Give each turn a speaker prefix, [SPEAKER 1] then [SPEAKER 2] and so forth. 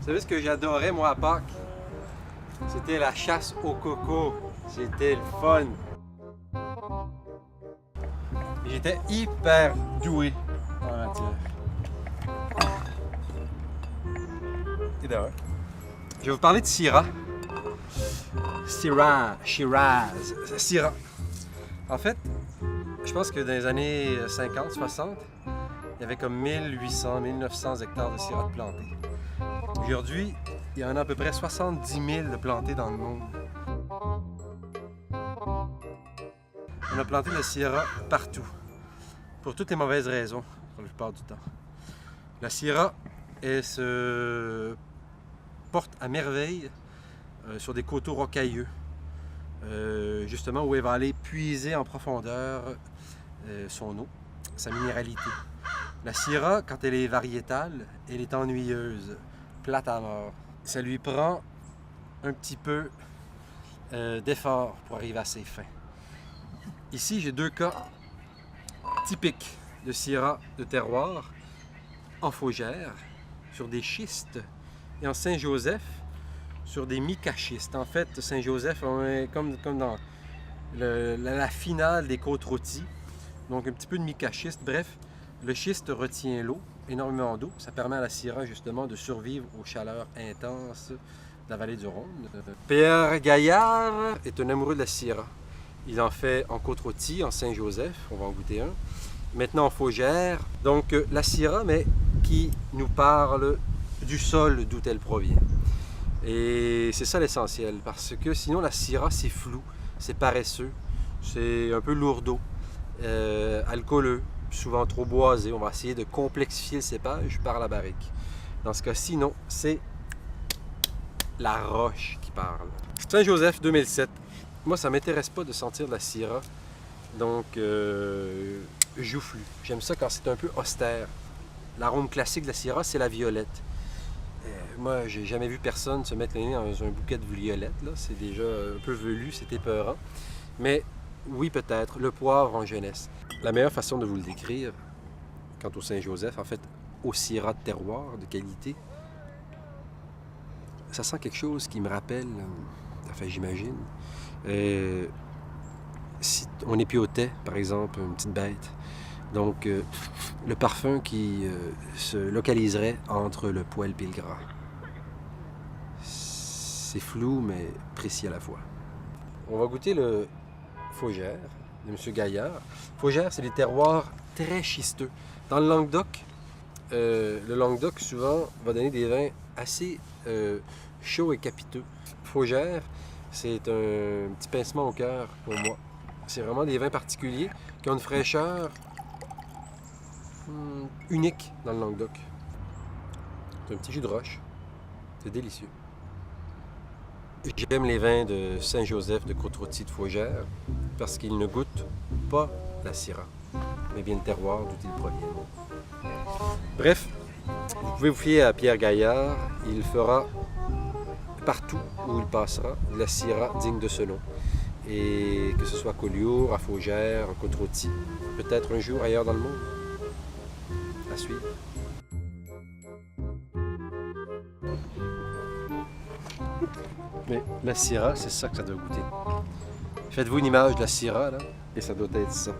[SPEAKER 1] Vous savez ce que j'adorais moi à Pâques? C'était la chasse au coco. C'était le fun. J'étais hyper doué en matière. Et d'ailleurs, je vais vous parler de Syrah. Syrah. En fait, je pense que dans les années 50, 60, il y avait comme 1800, 1900 hectares de Syrah de plantés. Aujourd'hui, il y en a à peu près 70 000 de plantés dans le monde. On a planté de la Syrah partout, pour toutes les mauvaises raisons, pour la plupart du temps. La Syrah, elle se porte à merveille sur des coteaux rocailleux, justement où elle va aller puiser en profondeur son eau, sa minéralité. La Syrah, quand elle est variétale, elle est ennuyeuse, plate à mort. Ça lui prend un petit peu d'effort pour arriver à ses fins. Ici, j'ai deux cas typiques de Syrah de terroir en Faugère, sur des schistes, et en Saint-Joseph, sur des micaschistes. En fait, Saint-Joseph, on est comme dans la finale des côtes rôties, donc un petit peu de micaschiste. Bref, le schiste retient l'eau, énormément d'eau. Ça permet à la Syrah justement de survivre aux chaleurs intenses de la vallée du Rhône. Pierre Gaillard est un amoureux de la Syrah. Il en fait en côte rôtie, en Saint-Joseph, on va en goûter un. Maintenant en Faugère. Donc la Syrah, mais qui nous parle du sol d'où elle provient. Et c'est ça l'essentiel, parce que sinon la Syrah c'est flou, c'est paresseux, c'est un peu lourdeau, alcooleux, souvent trop boisé. On va essayer de complexifier le cépage par la barrique. Dans ce cas-ci, non, c'est la roche qui parle. Saint-Joseph 2007. Moi, ça ne m'intéresse pas de sentir de la Syrah, donc joufflu. J'aime ça quand c'est un peu austère. L'arôme classique de la Syrah, c'est la violette. Moi, j'ai jamais vu personne se mettre le nez dans un bouquet de violettes. C'est déjà un peu velu, c'est épeurant. Mais oui, peut-être, le poivre en jeunesse. La meilleure façon de vous le décrire, quant au Saint-Joseph, en fait, au Syrah de terroir, de qualité, ça sent quelque chose qui me rappelle, enfin j'imagine, si on épiautait, par exemple, une petite bête. Donc, le parfum qui se localiserait entre le poil et le gras. C'est flou, mais précis à la fois. On va goûter le Faugère de M. Gaillard. Faugère, c'est des terroirs très schisteux. Dans le Languedoc, souvent, va donner des vins assez chauds et capiteux. Faugère, c'est un petit pincement au cœur pour moi. C'est vraiment des vins particuliers qui ont une fraîcheur unique dans le Languedoc. C'est un petit jus de roche. C'est délicieux. J'aime les vins de Saint-Joseph de Côte-Rôtie de Faugère parce qu'ils ne goûtent pas la Syrah, mais bien le terroir d'où ils proviennent. Bref, vous pouvez vous fier à Pierre Gaillard. Il fera partout où il passera de la Syrah digne de ce nom. Et que ce soit à Collioure, à Faugère, en Côte-Rôtie, peut-être un jour ailleurs dans le monde. À suivre. Mais la Syrah, c'est ça que ça doit goûter. Faites-vous une image de la Syrah, là, et ça doit être ça.